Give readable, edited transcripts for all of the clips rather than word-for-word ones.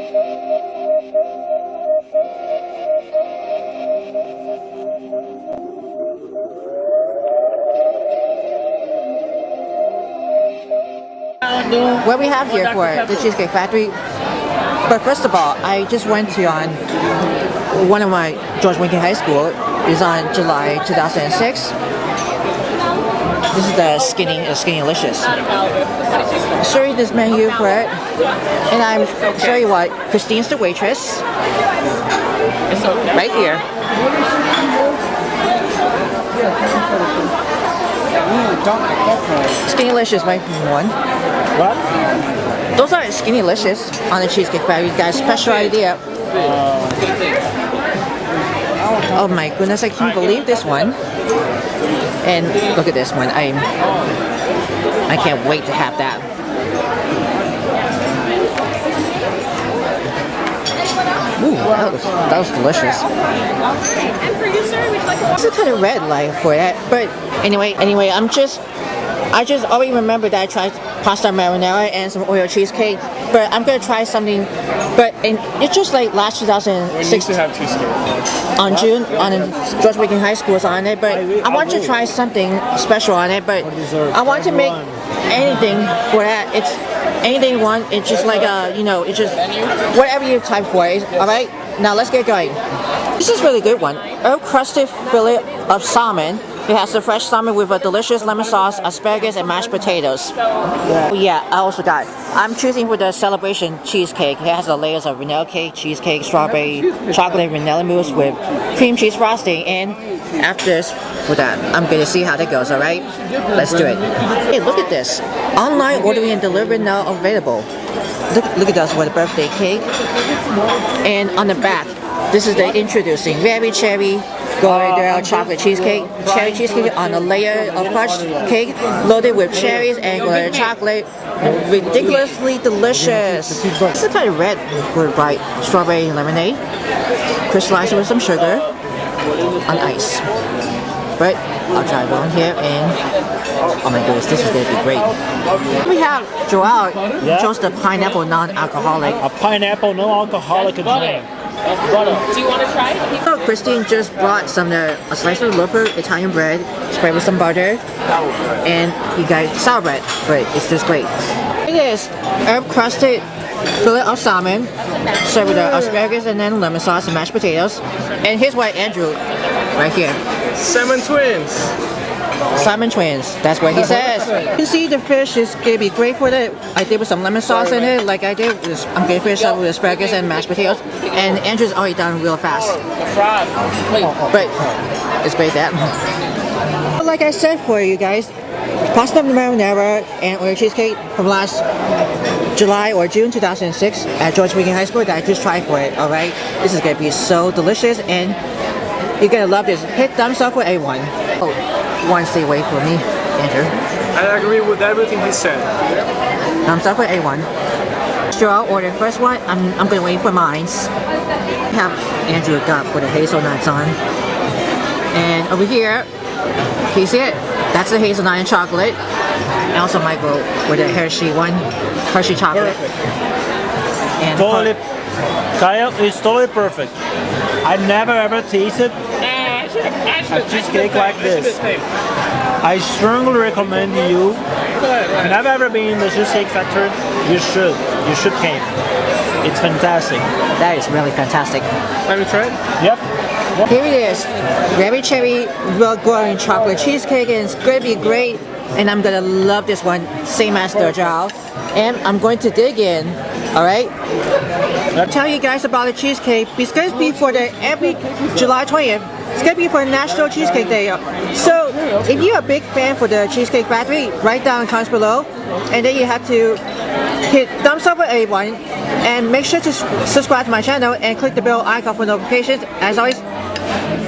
What we have here for the Cheesecake Factory. But first of all, I just went to on one of my George Washington High School is on July 2006. This is the Skinny-licious. I'll show you this menu for it, and I'm show you what Christine's the waitress. Right here. Skinny-licious, my one. What? Those are Skinny-licious on the Cheesecake Factory. You got a special idea. Oh my goodness, I can't believe this one. And look at this one. I can't wait to have that. Ooh, that was delicious. And for you, sir, would you like a This is kind of red light for that, but anyway, I just always remember that I tried pasta marinara and some Oreo cheesecake, but I'm gonna try something. But it's just like last 2006. We need to have cheesecake. On June, on George Washington High School was on it, but I want to try something special on it. But I want to make anything for that. It's anything you want. It's just like it's just whatever you type for it. All right, now let's get going. This is a really good one. Herb crusted fillet of salmon. It has the fresh salmon with a delicious lemon sauce, asparagus, and mashed potatoes. Yeah, I also got. I'm choosing for the celebration cheesecake. It has the layers of vanilla cake, cheesecake, strawberry, chocolate, vanilla mousse with cream cheese frosting. And after this, for that, I'm going to see how that goes, alright? Let's do it. Hey, look at this. Online ordering and delivery now available. Look at this with a birthday cake. And on the back, this is the introducing Very Cherry Golden chocolate cheesecake. Cherry cheesecake on a layer of fudge cake loaded with cherries and golden chocolate. Ridiculously delicious. This is kind of red with bright strawberry lemonade. Crystallized with some sugar on ice. But I'll try one here and oh my goodness, this is going to be great. We have Joel chose the pineapple non-alcoholic. A pineapple non-alcoholic drink. Do you want to try it? So Christine just brought a slice of loaf of Italian bread, spread with some butter, and you got sour bread, but it's just great. It is herb crusted fillet of salmon, served with the asparagus and then lemon sauce and mashed potatoes. And here's what Andrew, right here. Salmon twins. Salmon twins, that's what he says. You see the fish is going to be great for it. I did with some lemon sauce in it, like I did. I'm going to finish up with asparagus and mashed potatoes. And Andrew's already done real fast. But it's great that. Like I said for you guys, pasta marinara and Oreo cheesecake from last July or June 2006 at George Washington High School that I just tried for it, alright? This is going to be so delicious and you're going to love this. Hit thumbs up for A1. Oh, one stay away from me, Andrew. I agree with everything he said. Thumbs up for A1. Sure, I'll order the first one. I'm going to wait for mine. Have Andrew got for the hazelnuts on. And over here, can you see it? That's the hazelnut and chocolate. And also Michael with the Hershey one. Hershey chocolate. And Totally, Kyle, it's totally perfect. I never ever tasted a cheesecake like this. I strongly recommend you. If you've never ever been in the Cheesecake Factory, you should came. It's fantastic. that is really fantastic. Let me try it? Yep. Here it is. Very cherry, real golden chocolate cheesecake, and it's going to be great. And I'm going to love this one, same as the Zhao. And I'm going to dig in, alright? I'll tell you guys about the cheesecake. It's going to be for every July 20th. It's going to be for National Cheesecake Day. So, if you're a big fan for the Cheesecake Factory, write down in the comments below. And then you have to hit thumbs up for A1. And make sure to subscribe to my channel and click the bell icon for notifications. As always,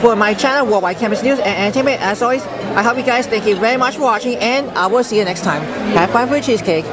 for my channel, Worldwide Campus News and Entertainment. As always, I hope you guys, thank you very much for watching, and I will see you next time. Have fun for the cheesecake.